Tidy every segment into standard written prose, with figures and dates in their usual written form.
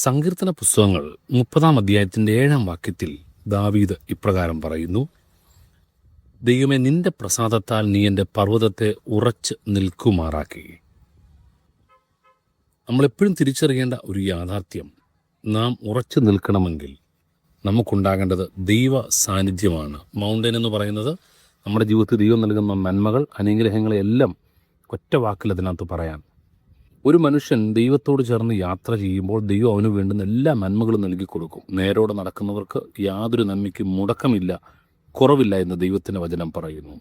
സങ്കീർത്തന പുസ്തകങ്ങൾ 30 അധ്യായത്തിൻ്റെ 7 വാക്യത്തിൽ ദാവീദ് ഇപ്രകാരം പറയുന്നു: ദൈവമേ, നിന്റെ പ്രസാദത്താൽ നീ എൻ്റെ പർവ്വതത്തെ ഉറച്ച് നിൽക്കുമാറാക്കി. നമ്മളെപ്പോഴും തിരിച്ചറിയേണ്ട ഒരു യാഥാർത്ഥ്യം, നാം ഉറച്ചു നിൽക്കണമെങ്കിൽ നമുക്കുണ്ടാകേണ്ടത് ദൈവ സാന്നിധ്യമാണ്. മൗണ്ടൻ എന്ന് പറയുന്നത് നമ്മുടെ ജീവിതത്തിൽ ദൈവം നൽകുന്ന നന്മകൾ, അനുഗ്രഹങ്ങളെല്ലാം ഒറ്റ വാക്കിൽ അതിനകത്ത് പറയാം. ഒരു മനുഷ്യൻ ദൈവത്തോട് ചേർന്ന് യാത്ര ചെയ്യുമ്പോൾ ദൈവം അവന് വേണ്ടുന്ന എല്ലാ നന്മകളും നൽകി കൊടുക്കും. നേരോടെ നടക്കുന്നവർക്ക് യാതൊരു നന്മയ്ക്കും മുടക്കമില്ല, കുറവില്ല എന്ന് ദൈവത്തിൻ്റെ വചനം പറയുന്നു.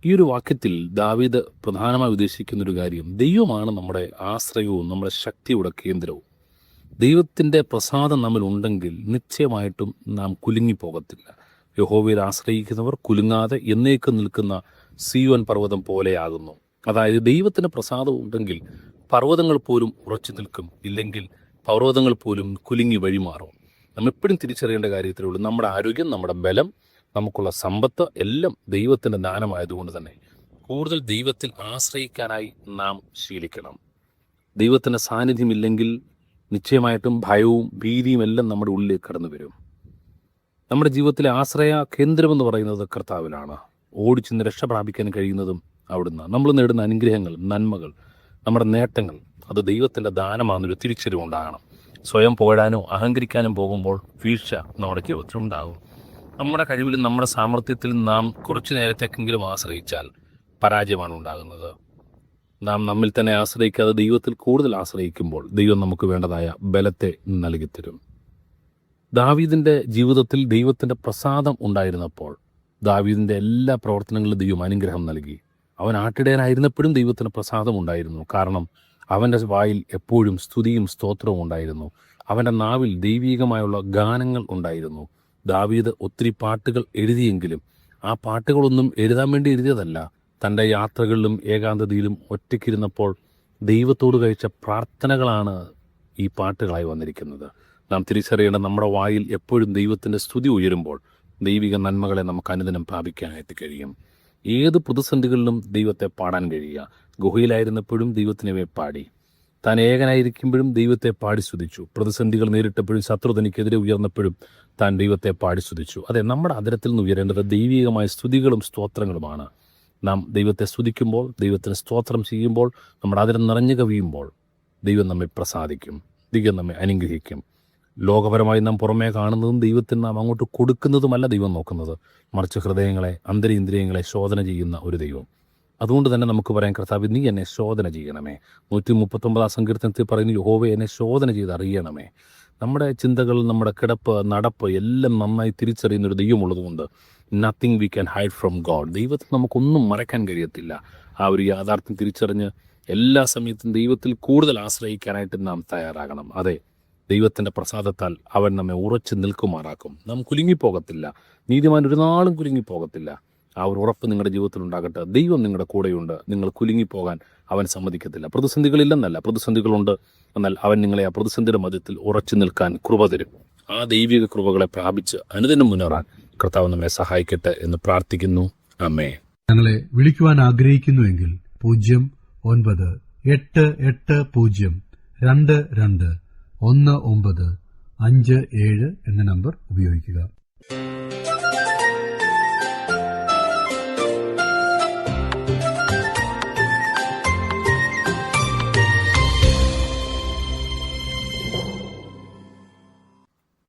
ഈ ഒരു വാക്യത്തിൽ ദാവീദ് പ്രധാനമായി ഉദ്ദേശിക്കുന്നൊരു കാര്യം, ദൈവമാണ് നമ്മുടെ ആശ്രയവും നമ്മുടെ ശക്തിയുടെ കേന്ദ്രവും. ദൈവത്തിൻ്റെ പ്രസാദം നമ്മിൽ ഉണ്ടെങ്കിൽ നിശ്ചയമായിട്ടും നാം കുലുങ്ങിപ്പോകത്തില്ല. യഹോവയിൽ ആശ്രയിക്കുന്നവർ കുലുങ്ങാതെ എന്നേക്കും നിൽക്കുന്ന സീയോൻ പർവ്വതം പോലെയാകുന്നു. അതായത് ദൈവത്തിൻ്റെ പ്രസാദം ഉണ്ടെങ്കിൽ പർവ്വതങ്ങൾ പോലും ഉറച്ചു നിൽക്കും, ഇല്ലെങ്കിൽ പർവ്വതങ്ങൾ പോലും കുലുങ്ങി വഴിമാറും. നാം എപ്പോഴും തിരിച്ചറിയേണ്ട കാര്യത്തിലുള്ളൂ, നമ്മുടെ ആരോഗ്യം, നമ്മുടെ ബലം, നമുക്കുള്ള സമ്പത്ത് എല്ലാം ദൈവത്തിൻ്റെ ദാനമായതുകൊണ്ട് തന്നെ കൂടുതൽ ദൈവത്തിൽ ആശ്രയിക്കാനായി നാം ശീലിക്കണം. ദൈവത്തിൻ്റെ സാന്നിധ്യമില്ലെങ്കിൽ നിശ്ചയമായിട്ടും ഭയവും ഭീതിയും എല്ലാം നമ്മുടെ ഉള്ളിലേക്ക് കടന്നു വരും. നമ്മുടെ ജീവിതത്തിലെ ആശ്രയ കേന്ദ്രമെന്ന് പറയുന്നത് കർത്താവിലാണ്. ഓടിച്ചെന്ന് രക്ഷ പ്രാപിക്കാൻ കഴിയുന്നതും അവിടുന്ന്. നമ്മൾ നേടുന്ന അനുഗ്രഹങ്ങൾ, നന്മകൾ, നമ്മുടെ നേട്ടങ്ങൾ അത് ദൈവത്തിൻ്റെ ദാനമാണെന്നൊരു തിരിച്ചറിവുണ്ടാകണം. സ്വയം പുകഴാനോ അഹങ്കരിക്കാനും പോകുമ്പോൾ വീഴ്ച നമ്മുടെ ജീവിതത്തിൽ ഉണ്ടാകും. നമ്മുടെ കഴിവിലും നമ്മുടെ സാമർഥ്യത്തിലും നാം കുറച്ചു നേരത്തേക്കെങ്കിലും ആശ്രയിച്ചാൽ പരാജയമാണ് ഉണ്ടാകുന്നത്. നാം നമ്മിൽ തന്നെ ആശ്രയിക്കാതെ ദൈവത്തിൽ കൂടുതൽ ആശ്രയിക്കുമ്പോൾ ദൈവം നമുക്ക് വേണ്ടതായ ബലത്തെ നൽകിത്തരും. ദാവീദിൻ്റെ ജീവിതത്തിൽ ദൈവത്തിൻ്റെ പ്രസാദം ഉണ്ടായിരുന്നപ്പോൾ ദാവീദിൻ്റെ എല്ലാ പ്രവർത്തനങ്ങളിലും ദൈവം അനുഗ്രഹം നൽകി. അവൻ ആട്ടിടയനായിരുന്നപ്പോഴും ദൈവത്തിന് പ്രസാദം ഉണ്ടായിരുന്നു. കാരണം അവൻ്റെ വായിൽ എപ്പോഴും സ്തുതിയും സ്തോത്രവും ഉണ്ടായിരുന്നു. അവൻ്റെ നാവിൽ ദൈവീകമായുള്ള ഗാനങ്ങൾ ഉണ്ടായിരുന്നു. ദാവീദ് ഒത്തിരി പാട്ടുകൾ എഴുതിയെങ്കിലും ആ പാട്ടുകളൊന്നും എഴുതാൻ വേണ്ടി എഴുതിയതല്ല. തൻ്റെ യാത്രകളിലും ഏകാന്തതയിലും ഒറ്റയ്ക്കിരുന്നപ്പോൾ ദൈവത്തോട് കഴിച്ച പ്രാർത്ഥനകളാണ് ഈ പാട്ടുകളായി വന്നിരിക്കുന്നത്. നാം തിരിച്ചറിയേണ്ട, നമ്മുടെ വായിൽ എപ്പോഴും ദൈവത്തിൻ്റെ സ്തുതി ഉയരുമ്പോൾ ദൈവിക നന്മകളെ നമുക്ക് അനുദിനം പ്രാപിക്കാനായിട്ട് കഴിയും. ഏത് പ്രതിസന്ധികളിലും ദൈവത്തെ പാടാൻ കഴിയുക. ഗുഹയിലായിരുന്നപ്പോഴും ദൈവത്തിനെ പാടി, താൻ ഏകനായിരിക്കുമ്പോഴും ദൈവത്തെ പാടി സ്തുതിച്ചു. പ്രതിസന്ധികൾ നേരിട്ടപ്പോഴും ശത്രു തനിക്കെതിരെ ഉയർന്നപ്പോഴും താൻ ദൈവത്തെ പാടി സ്തുതിച്ചു. അതെ, നമ്മുടെ അതിരത്തിൽ നിന്ന് ഉയരേണ്ടത് ദൈവികമായ സ്തുതികളും സ്തോത്രങ്ങളുമാണ്. നാം ദൈവത്തെ സ്തുതിക്കുമ്പോൾ, ദൈവത്തിന് സ്തോത്രം ചെയ്യുമ്പോൾ, നമ്മുടെ അതിരം നിറഞ്ഞു കവിയുമ്പോൾ ദൈവം നമ്മെ പ്രസാദിക്കും, ദൈവം നമ്മെ അനുഗ്രഹിക്കും. ലോകപരമായി നാം പുറമേ കാണുന്നതും ദൈവത്തിന് നാം അങ്ങോട്ട് കൊടുക്കുന്നതുമല്ല ദൈവം നോക്കുന്നത്, മറിച്ച് ഹൃദയങ്ങളെ, അന്തരേന്ദ്രിയങ്ങളെ ശോധന ചെയ്യുന്ന ഒരു ദൈവം. അതുകൊണ്ട് തന്നെ നമുക്ക് പറയാം, കർത്താവ് നീ എന്നെ ശോധന ചെയ്യണമേ. 139 സങ്കീർത്തനത്തിൽ പറയുന്നു, യഹോവേ എന്നെ ശോധന ചെയ്ത് അറിയണമേ. നമ്മുടെ ചിന്തകൾ, നമ്മുടെ കിടപ്പ്, നടപ്പ് എല്ലാം നന്നായി തിരിച്ചറിയുന്നൊരു ദൈവമുള്ളതുകൊണ്ട് nothing we can hide from God. ദൈവത്തിൽ നമുക്കൊന്നും മറയ്ക്കാൻ കഴിയത്തില്ല. ആ ഒരു യാഥാർത്ഥ്യം തിരിച്ചറിഞ്ഞ് എല്ലാ സമയത്തും ദൈവത്തിൽ കൂടുതൽ ആശ്രയിക്കാനായിട്ട് നാം തയ്യാറാകണം. അതെ, ദൈവത്തിൻ്റെ പ്രസാദത്താൽ അവൻ നമ്മെ ഉറച്ചു നിൽക്കുമാറാക്കും. നാം കുലുങ്ങിപ്പോകത്തില്ല. നീതിമാൻ ഒരു നാളും കുലുങ്ങിപ്പോകത്തില്ല. ആ ഒരു ഉറപ്പ് നിങ്ങളുടെ ജീവിതത്തിൽ ഉണ്ടാകട്ടെ. ദൈവം നിങ്ങളുടെ കൂടെയുണ്ട്. നിങ്ങൾ കുലുങ്ങിപ്പോകാൻ അവൻ സമ്മതിക്കത്തില്ല. പ്രതിസന്ധികളില്ലെന്നല്ല, പ്രതിസന്ധികളുണ്ട്. എന്നാൽ അവൻ നിങ്ങളെ ആ പ്രതിസന്ധിയുടെ മധ്യത്തിൽ ഉറച്ചു നിൽക്കാൻ കൃപ തരും. ആ ദൈവിക കൃപകളെ പ്രാപിച്ച് അനുദിനം മുന്നേറാൻ കർത്താവ് നമ്മെ സഹായിക്കട്ടെ എന്ന് പ്രാർത്ഥിക്കുന്നു. ആമേൻ. ഞങ്ങളെ വിളിക്കുവാൻ ആഗ്രഹിക്കുന്നുവെങ്കിൽ 098802221957 എന്ന നമ്പർ ഉപയോഗിക്കുക.